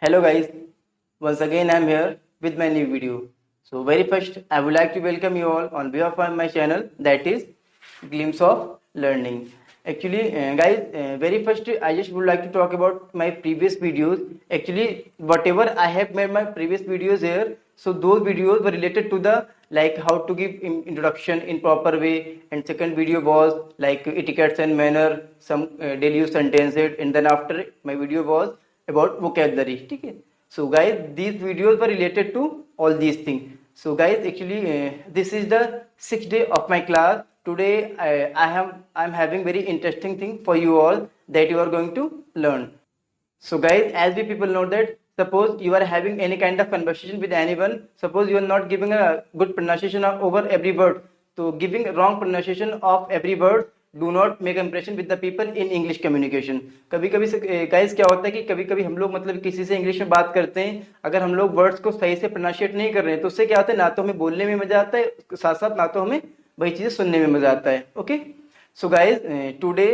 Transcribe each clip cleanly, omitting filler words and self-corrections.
Hello guys, once again I am here with my new video. So very first I would like to welcome you all on behalf of my channel, that is Glimpse of Learning. Actually guys, very first I just would like to talk about my previous videos. Actually whatever I have made my previous videos here, so those videos were related to the like how to give introduction in proper way, and second video was like etiquette and manner, some daily use sentences, and then after my video was about vocabulary. ठीक है. So guys, these videos were related to all these things. So guys, actually this is the 6th day of my class. Today I'm having very interesting thing for you all that you are going to learn. So guys, as we people know that suppose you are having any kind of conversation with anyone, suppose you are not giving a good pronunciation of over every word, so giving wrong pronunciation of every word do not make impression with the people in English communication. कभी कभी guys क्या होता है कि कभी कभी हम लोग मतलब किसी से इंग्लिश में बात करते हैं, अगर हम लोग वर्ड्स को सही से प्रोनाउंशिएट नहीं कर रहे हैं तो उससे क्या होता है, ना तो हमें बोलने में मजा आता है, साथ साथ ना तो हमें वही चीजें सुनने में मजा आता है. Okay, so guys today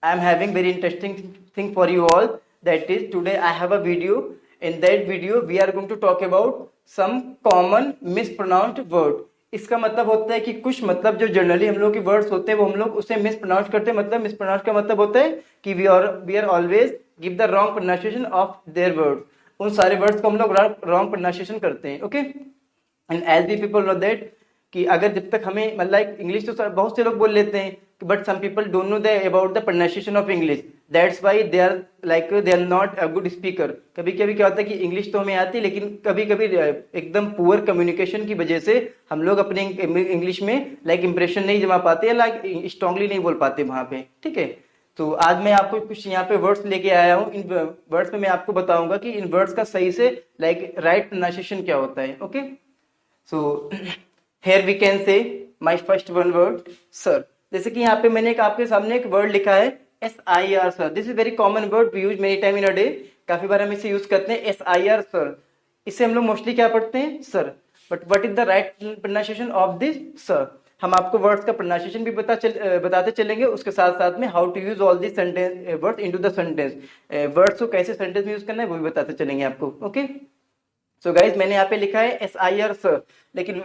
I am having very interesting thing for you all, that is today I have a video. In that video we are going to talk about some common mispronounced word. इसका मतलब होता है कि कुछ मतलब जो generally हम लोग के वर्ड्स होते हैं वो हम लोग उसे मिस प्रोनाउंस करते हैं. मतलब मिस प्रोनाउंस का मतलब होता है कि we are always give the wrong pronunciation of their word. उन सारे वर्ड्स को हम लोग रॉन्ग प्रोनाउंसिएशन करते हैं. Okay, and as we people know that कि अगर जब तक हमें मतलब इंग्लिश तो बहुत से लोग बोल लेते हैं, but some people don't know the about the pronunciation of English. That's why they are not a good speaker. कभी कभी क्या होता है कि इंग्लिश तो हमें आती है, लेकिन कभी कभी एकदम पुअर कम्युनिकेशन की वजह से हम लोग अपने इंग्लिश में इंप्रेशन नहीं जमा पाते, या स्ट्रांगली नहीं बोल पाते वहां पे. ठीक है, तो आज मैं आपको कुछ यहाँ पे वर्ड्स लेके आया हूँ. इन वर्ड्स में मैं आपको बताऊंगा कि इन वर्ड्स का सही से राइट प्रोनाउंसिएशन क्या होता है. Okay, so here we can say my first one word sir. जैसे कि यहाँ पे मैंने आपके सामने एक वर्ड लिखा है SIR sir. This is very common word, we use many time in a day. काफी बार हम इसे यूज करते हैं SIR सर. इसे हम लोग मोस्टली क्या पढ़ते हैं, sir. But what is the right pronunciation of this sir. हम आपको वर्ड्स का प्रोनाउंसिएशन भी बताते चलेंगे, उसके साथ साथ में how to use all this sentence words into the sentence. Words को कैसे सेंटेंस में यूज करना है वो भी बताते चलेंगे आपको. ओके, सो गाइज मैंने यहाँ पे लिखा है SIR सर, लेकिन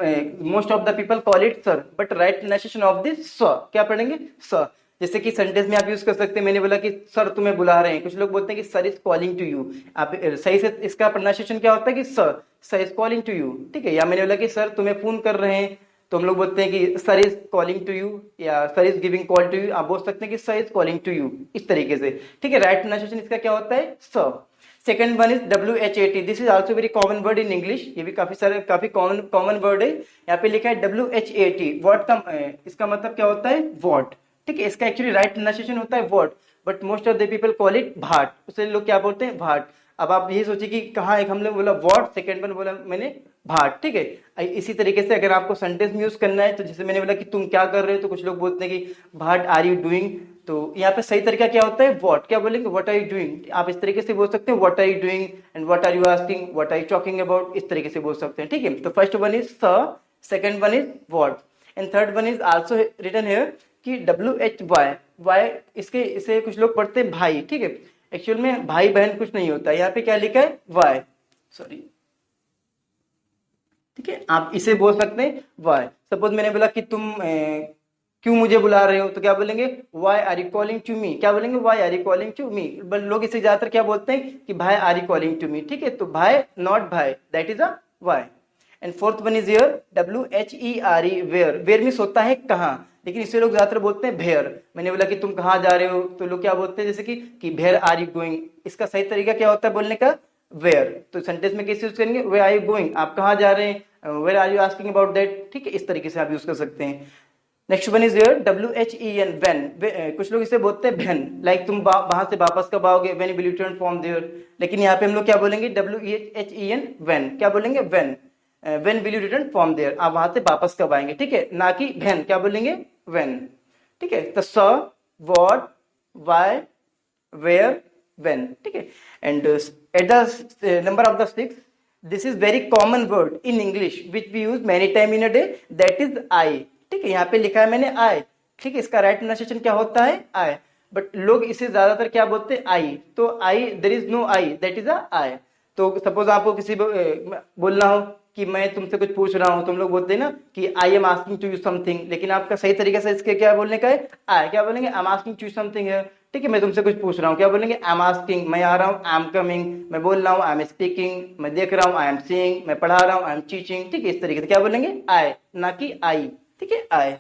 most of the people call it sir, but right pronunciation of this sir क्या पढ़ेंगे, सर. जैसे कि सेंटेंस में आप यूज कर सकते हैं, मैंने बोला कि सर तुम्हें बुला रहे हैं, कुछ लोग बोलते हैं कि sir is calling to you. आप सही से इसका प्रोनाउंसिएशन क्या होता है कि sir is calling to you. ठीक है, या मैंने बोला कि सर तुम्हें फोन कर रहे हैं, तो हम लोग बोलते हैं कि sir is calling to you, या sir is giving call to you. आप बोल सकते हैं कि sir is calling to you, इस तरीके से. ठीक है, राइट प्रोनाउंसिएशन इसका क्या होता है, sir. Second one is WHAT. This is also very common word in English. ये भी काफी कॉमन वर्ड है. यहाँ पे लिखा है WHAT. व्हाट का इसका मतलब क्या होता है, व्हाट. ठीक है, इसका एक्चुअली राइट प्रोनाउंसिएशन होता है what, but most of the people call it भाट. उसे लोग क्या बोलते हैं, भाट. अब आप यही सोचिए कि कहाँ एक हमने बोला व्हाट, सेकंड वन बोला मैंने भाट. ठीक है, इसी तरीके से अगर आपको सेंटेंस में यूज करना है, तो जैसे मैंने बोला कि तुम क्या कर रहे हो, तो कुछ लोग बोलते हैं कि भाट आर यू डूइंग. तो यहाँ पे सही तरीका क्या होता है, व्हाट. क्या बोलेंगे, व्हाट आर यू डूइंग. आप इस तरीके से बोल सकते हैं what are you doing, and what are you asking, what are you talking about. इस तरीके से बोल सकते हैं. ठीक है, तो first one is sir, second one is what, and third one is also written here कि WHY. इसे कुछ लोग पढ़ते हैं भाई. ठीक है, एक्चुअल में भाई बहन कुछ नहीं होता. यहाँ पे क्या लिखा है, वाई, सॉरी. ठीक है, आप इसे बोल सकते हैं वाई. सपोज मैंने बोला कि तुम क्यों मुझे बुला रहे हो, तो क्या बोलेंगे, why are you calling to me. क्या बोलेंगे, why are you calling to me. But लोग इसे ज्यादातर क्या बोलते हैं कि भाई are you calling to me. ठीक है, तो भाई नॉट भाई, that is a why. And fourth one is here WHERE. Where means होता है कहाँ, लेकिन इसे लोग ज्यादातर बोलते हैं भेयर. मैंने बोला कि तुम कहाँ जा रहे हो, तो लोग क्या बोलते हैं जैसे कि भेयर आर यू गोइंग. इसका सही तरीका क्या होता है बोलने का, वेयर. तो सेंटेंस में कैसे यूज करेंगे, वेयर आर यू गोइंग, आप कहाँ जा रहे हैं, where are you asking about that. ठीक है, इस तरीके से आप यूज कर सकते हैं. Next one is here WHEN, when. कुछ लोग इसे बोलते हैं व्हेन, लाइक तुम वहां से वापस कब आओगे, when will you return from there. लेकिन यहाँ पे हम लोग क्या बोलेंगे, WHEN, व्हेन. क्या बोलेंगे, when. When will you return from there, आप वहां से वापस कब आएंगे. ठीक है, ना कि व्हेन. क्या बोलेंगे, व्हेन. ठीक है, तो स, व्हाट, व्हाई, वेयर, व्हेन. ठीक है, and at the number of the 6, this is very common word in English which we use many time in a day, that is I. ठीक है, यहाँ पे लिखा है मैंने आई. ठीक है, इसका राइट प्रोनाउंसिएशन क्या होता है, आई. बट लोग इसे ज्यादातर क्या बोलते हैं, आई. तो eye, there is no eye, that is a eye. तो सपोज आपको किसी बोलना हो कि मैं तुमसे कुछ पूछ रहा हूं, तुम लोग बोलते हैं ना कि I am asking to you something, लेकिन आपका सही तरीके से इसके क्या बोलने का है, आई, क्या बोलेंगे, I am asking to you something है, ठीक है, मैं तुमसे कुछ पूछ रहा हूँ, क्या बोलेंगे, आई एम आस्किंग, मैं आ रहा हूँ, आई एम कमिंग, मैं बोल रहा हूँ, आई एम स्पीकिंग, मैं देख रहा हूँ, आई एम सीइंग, मैं पढ़ा रहा हूँ, आई एम टीचिंग, ठीक है, इस तरीके से क्या बोलेंगे, आई, ना कि आई, ठीक है, eye.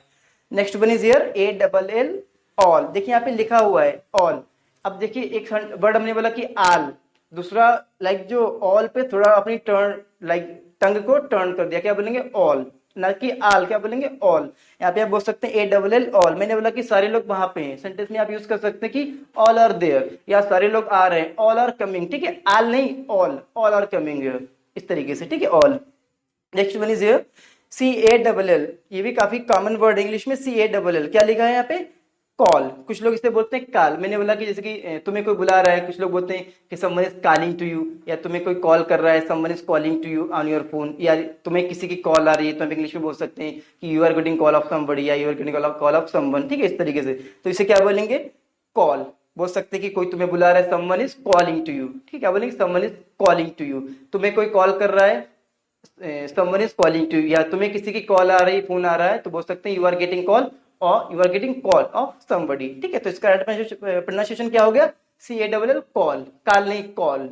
Next one is here ALL, all. देखिए यहाँ पे लिखा हुआ है ऑल। अब देखिए एक वर्ड हमने बोला कि आल, दूसरा लाइक जो ऑल पे थोड़ा अपनी टर्न लाइक टंग को टर्न कर दिया, क्या बोलेंगे, ऑल, ना कि आल, क्या बोलेंगे, ऑल। यहाँ पे आप बोल सकते हैं ALL, ऑल। मैंने बोला कि सारे लोग वहां पे हैं, सेंटेंस में आप यूज कर सकते हैं कि ऑल आर देयर, या सारे लोग आ रहे हैं, ऑल आर कमिंग, ठीक है, आल नहीं, ऑल, ऑल आर कमिंग, इस तरीके से, ठीक है, all. Next one is here CALL, ये भी काफी कॉमन वर्ड इंग्लिश में, CALL, क्या लिखा है यहाँ पे, कॉल। कुछ लोग इसे बोलते हैं कॉल। मैंने बोला कि जैसे कि तुम्हें कोई बुला रहा है, कुछ लोग बोलते हैं कि someone is calling to you, या तुम्हें कोई कॉल कर रहा है, someone is calling to you on your phone, या तुम्हें किसी की कॉल आ रही है, तो हम इंग्लिश में बोल सकते हैं कि you are getting call of somebody, या you are getting call of someone, ठीक है, इस तरीके से। तो इसे क्या बोलेंगे, कॉल। बोल सकते हैं कि कोई तुम्हें बुला रहा है, someone is calling to you, ठीक है, क्या बोलेंगे, someone is calling to you. तुम्हें कोई कॉल कर रहा है, समवन इज कॉलिंग टू, या तुम्हें किसी की कॉल आ रही है, फोन आ रहा है, तो बोल सकते हैं यू आर गेटिंग कॉल और you are getting call of somebody, ठीक है। तो इसका प्रोनाउंसिएशन क्या हो गया, CALL, कॉल, काल नहीं, कॉल।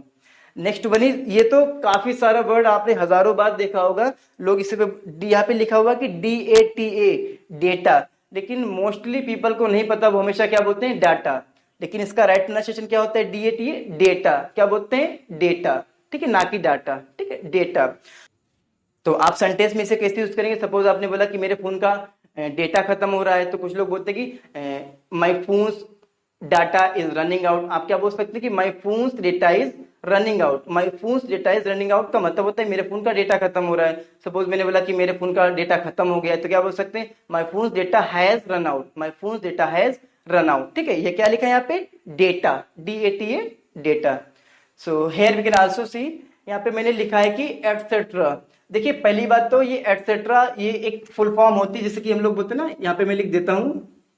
नेक्स्ट वन इज, ये तो काफी सारा वर्ड आपने हजारों बार देखा होगा, लोग इसे यहाँ पे लिखा हुआ कि DATA, डेटा, लेकिन मोस्टली पीपल को नहीं पता, वो हमेशा क्या बोलते हैं, डाटा। लेकिन इसका राइट प्रोनाउंसिएशन क्या होता है, DATA, डेटा, क्या बोलते हैं, डेटा, ठीक है, ना कि डाटा, ठीक है, डेटा। तो आप सेंटेंस में इसे कैसे यूज करेंगे, सपोज आपने बोला कि मेरे फोन का डेटा खत्म हो रहा है, तो कुछ लोग बोलते हैं कि my phone's data is running out. आप क्या बोल सकते हैं कि my phone's data is running out. My phone's data is running out का मतलब होता है मेरे फोन का डेटा खत्म हो रहा है। सपोज मैंने बोला कि मेरे फोन का डेटा खत्म हो गया है, तो क्या बोल सकते हैं, my phone's data has run out, my phone's data has run out, ठीक है। ये क्या लिखा है यहाँ पे, data, DATA, data. So here we can also see, यहाँ पे मैंने लिखा है कि एटसेट्रा। देखिए पहली बात तो ये एटसेट्रा, ये एक फुल फॉर्म होती है, जैसे कि हम लोग बोलते हैं ना, यहाँ पे मैं लिख देता हूँ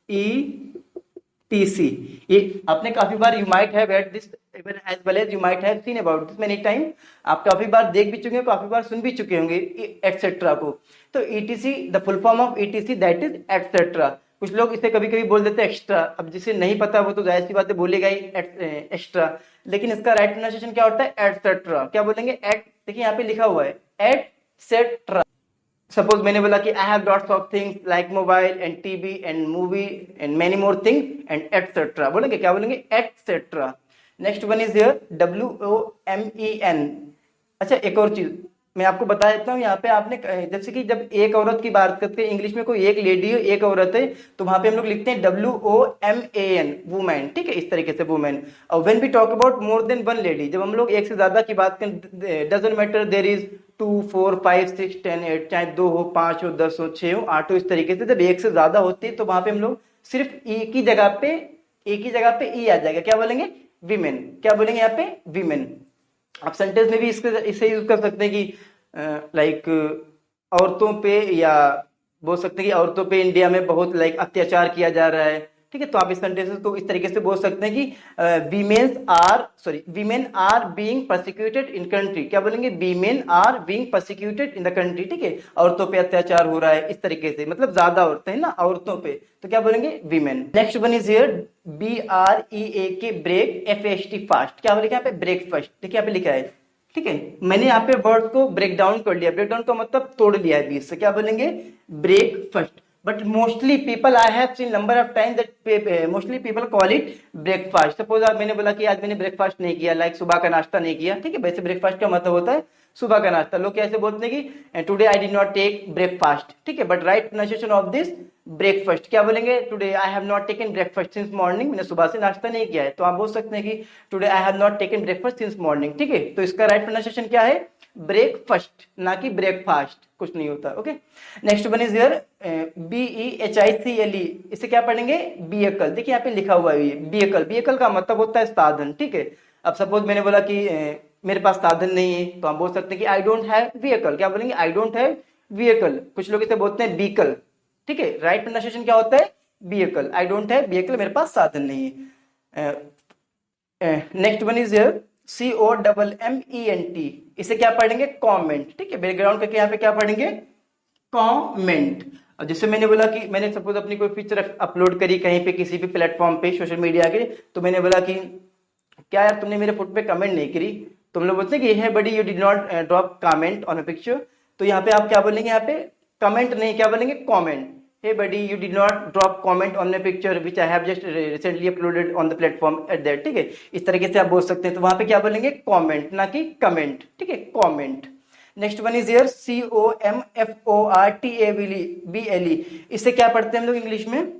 ETC। ये आपने काफी बार, you might have heard this even as well as you might have seen about this many time, आप काफी बार देख भी चुके हैं, काफी बार सुन भी चुके होंगे एटसेट्रा को। तो ETC, the full form of ETC that is etcetera. कुछ लोग इसे कभी कभी बोल देते हैं एक्स्ट्रा। अब जिसे नहीं पता वो तो जाहिर सी बात है बोलेगा ही एक्स्ट्रा, लेकिन इसका राइट प्रोनाउंसिएशन क्या होता है, एटसेट्रा। क्या बोलेंगे, एट, देखिए यहाँ पे लिखा हुआ है एटसेट्रा। सपोज मैंने बोला कि I have lots of things like mobile and TV and movie and many more thing and etcetera, बोलेंगे, क्या बोलेंगे, etcetera. Next one is here WOMEN। अच्छा एक और चीज मैं आपको बता देता हूँ, यहाँ पे आपने जैसे कि जब एक औरत की बात करते हैं इंग्लिश में, कोई एक लेडी है, एक औरत है, तो वहां पे हम लोग लिखते हैं WOMAN, वुमेन, ठीक है, इस तरीके से वुमेन। और when we talk about more than one lady, जब हम लोग एक से ज्यादा की बात करें, डजंट मैटर देयर इज 2, 4, 5, 6, 10, 8, चाहे 2 हो, 5 हो, 10 हो, 6 हो, 8 हो, इस तरीके से जब एक से ज्यादा होती है तो वहां पे हम लोग सिर्फ एक ही जगह पे ई आ जाएगा, क्या बोलेंगे, विमेन। क्या बोलेंगे यहाँ पे, विमेन। आप सेंटेंस में भी इसे यूज कर सकते हैं कि लाइक औरतों पे, या बोल सकते हैं कि औरतों पे इंडिया में बहुत लाइक अत्याचार किया जा रहा है, ठीक है। तो आप इस सेंटेंस को इस तरीके से बोल सकते हैं कि women are being persecuted in country. क्या बोलेंगे, women are being persecuted in the country, ठीक है, औरतों पे अत्याचार हो रहा है, इस तरीके से, मतलब ज्यादा औरतें हैं ना औरतों पे, तो क्या बोलेंगे, women. Next one is here BREAK, break, FAST, fast. क्या बोलेंगे यहाँ पे, ब्रेकफास्ट, ठीक है, यहाँ पे लिखा है, ठीक है। मैंने यहाँ पे वर्ड को ब्रेक डाउन कर लिया, ब्रेक डाउन का मतलब तोड़ लिया है बीच से, क्या बोलेंगे, breakfast. But mostly people, I have seen number of time that mostly people call it breakfast. Suppose आप, मैंने बोला कि आज मैंने ब्रेकफास्ट नहीं किया, लाइक सुबह का नाश्ता नहीं किया, ठीक है, वैसे ब्रेकफास्ट का मतलब होता है सुबह का नाश्ता। लोग कैसे बोलते हैं कि today I did not take breakfast, ठीक है, but right pronunciation of this breakfast, क्या बोलेंगे, today I have not taken breakfast since morning, मैंने सुबह से नाश्ता नहीं किया है, तो आप बोल सकते हैं कि today I have not taken breakfast since morning, ठीक है। तो इसका राइट प्रोनाउंसिएशन क्या है, ब्रेकफास्ट, ना कि ब्रेकफास्ट, कुछ नहीं होता, okay. Next one is here BEHICLE, इसे क्या पढ़ेंगे, व्हीकल। देखिए यहाँ पे लिखा हुआ है व्हीकल, व्हीकल का मतलब होता है साधन, ठीक है। अब सपोज मैंने बोला कि मेरे पास साधन नहीं है, तो हम बोल सकते हैं कि आई डोंट हैव व्हीकल। क्या बोलेंगे, आई डोंट हैव व्हीकल। कुछ लोग इसे बोलते हैं व्हीकल, ठीक है, राइट प्रोनाउंसिएशन क्या होता है, vehicle, I don't have vehicle, मेरे पास साधन नहीं है। Next one is here COMMENT, इसे क्या पढ़ेंगे? कमेंट। ठीक है, बैकग्राउंड करके यहाँ पे क्या पढ़ेंगे? कमेंट। अब जैसे मैंने बोला कि मैंने सपोज अपनी कोई पिक्चर अपलोड करी कहीं पे किसी भी प्लेटफॉर्म पे सोशल मीडिया के, तो मैंने बोला कि क्या यार तुमने मेरे फोटो पे कमेंट नहीं करी, तुम लोग बोलते हैं कि hey buddy you did not drop comment on a picture, तो यहाँ पे आप क्या बोलेंगे? यहाँ पे कमेंट नहीं, क्या बोलेंगे? Comment. Hey buddy you did not drop comment on the picture which I have just recently uploaded on the platform at that. ठीक है, इस तरीके से आप बोल सकते हैं। तो वहां पे क्या बोलेंगे? कमेंट, ना कि कमेंट। ठीक है, comment. Next one is here COMFORTABLE, इससे क्या पढ़ते हैं हम लोग इंग्लिश में?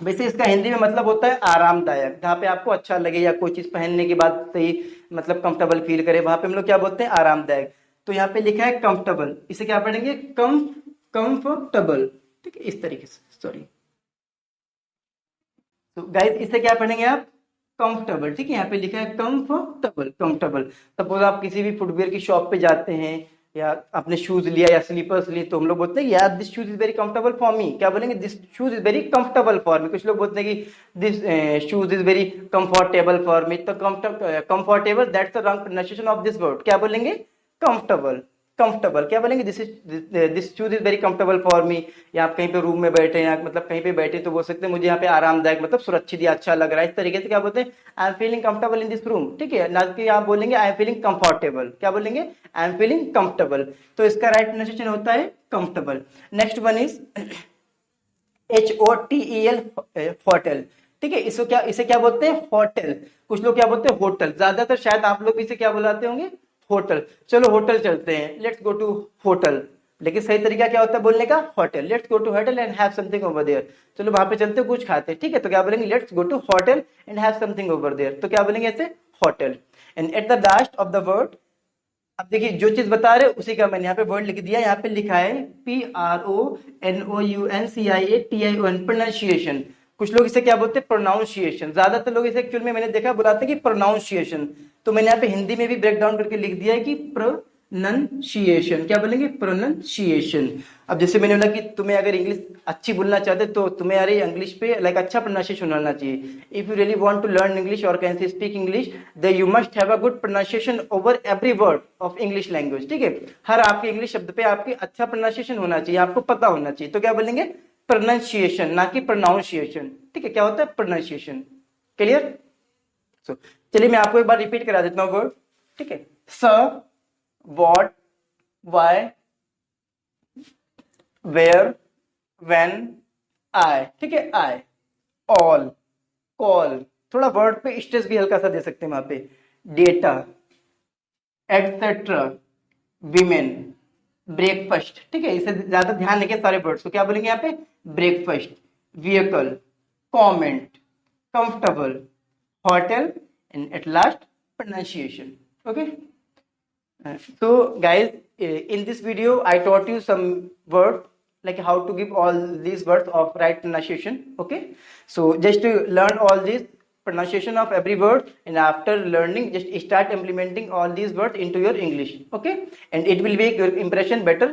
वैसे इसका हिंदी में मतलब होता है आरामदायक, जहाँ पे आपको अच्छा लगे या कोई चीज पहनने के बाद सही मतलब कंफर्टेबल फील करे, वहां पे हम लोग क्या बोलते हैं? आरामदायक। तो यहाँ पे लिखा है कंफर्टेबल, इसे क्या पढ़ेंगे? कंफर्टेबल। ठीक है, इस तरीके से, सॉरी। तो गाइस इसे क्या पढ़ेंगे आप? कंफर्टेबल। ठीक है, यहाँ पे लिखा है कंफर्टेबल, कंफर्टेबल। सपोज आप किसी भी फुटवेयर की शॉप पे जाते हैं या आपने शूज लिया या स्लीपर्स लिए, तो हम लोग बोलते हैं यार this shoes is very comfortable for me, क्या बोलेंगे? This shoes is very comfortable for me. कुछ लोग बोलते हैं कि this shoes is very comfortable for me, तो comfortable that's the wrong pronunciation of this word, क्या बोलेंगे? कंफर्टेबल। कंफर्टेबल क्या बोलेंगे? This shoes is very comfortable for me. या आप कहीं पे रूम में बैठे या मतलब कहीं पे बैठे तो बोल सकते हैं मुझे यहाँ पे आरामदायक मतलब सुरक्षित या अच्छा लग रहा है, इस तरीके से क्या बोलते हैं? I am feeling comfortable in this room. ठीक है, ना कि आप बोलेंगे आई एम फीलिंग कंफर्टेबल, क्या बोलेंगे? I am feeling comfortable. तो इसका राइट प्रोनाउंसिएशन होता है comfortable. Next one is HOTEL, hotel. ठीक है, इसे क्या बोलते हैं? होटल। कुछ लोग क्या बोलते हैं? होटल। ज्यादातर शायद आप लोग इसे क्या बुलाते होंगे? होटल। चलो होटल चलते हैं, लेट्स गो टू होटल। लेकिन सही तरीका क्या होता है बोलने का? Hotel. Let's go to hotel and have something over there. चलो वहां पे चलते कुछ खाते। ठीक है, तो क्या बोलेंगे? Let's go to hotel and have something over there. तो क्या बोलेंगे ऐसे? Hotel. And at the last of the word, अब देखिए जो चीज बता रहे उसी का मैंने यहाँ पे वर्ड लिख दिया। यहाँ पे लिखा है PRONOUNCIATION, प्रोनाउंसिएशन। कुछ लोग इसे क्या बोलते हैं? प्रोनाउंसिएशन। ज्यादातर लोग इसे एक्चुअल में मैंने देखा बुलाते हैं कि प्रोनाउंसिएशन। तो मैंने यहाँ पे हिंदी में भी ब्रेक डाउन करके लिख दिया है कि प्रोनाउंसिएशन, क्या बोलेंगे? प्रोनाउंसिएशन। अब जैसे मैंने बोला कि तुम्हें अगर इंग्लिश अच्छी बोलना चाहते तो तुम्हें अरे इंग्लिश पे लाइक अच्छा प्रोनाउंसिएशन होना चाहिए। If you really want to learn English और can say speak English, then you must have a good pronunciation over every word of English language. ठीक है, हर आपके इंग्लिश शब्द पे आपकी अच्छा प्रोनाउंसिएशन होना चाहिए, आपको पता होना चाहिए। तो क्या बोलेंगे? प्रोनाउंसिएशन, ना कि प्रोनाउंसिएशन। ठीक है, क्या होता है? प्रोनाउंसिएशन। क्लियर? सो चलिए मैं आपको एक बार रिपीट करा देता हूँ वर्ड। ठीक है, sir, what, why, where, when, I। ठीक है, I, all, call। थोड़ा वर्ड पे स्ट्रेस भी हल्का सा दे सकते हैं वहां पे। Data, etcetera, women, breakfast. ठीक है, इसे ज्यादा ध्यान रखिए सारे वर्ड्स को। क्या बोलेंगे यहाँ पे? Breakfast, vehicle, comment, comfortable, hotel and at last pronunciation. Okay. So guys, in this video I taught you some words like how to give all these words of right pronunciation. Okay, so just to learn all these pronunciation of every word, and after learning just start implementing all these words into your English. Okay, and it will make your impression better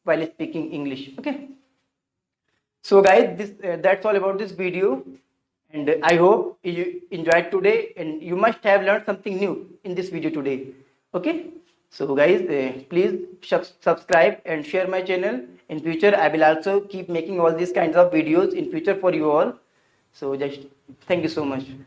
while speaking English. Okay, so guys, this that's all about this video, and I hope you enjoyed today and you must have learned something new in this video today. Okay, so guys, please subscribe and share my channel. In future I will also keep making all these kinds of videos in future for you all. So just thank you so much.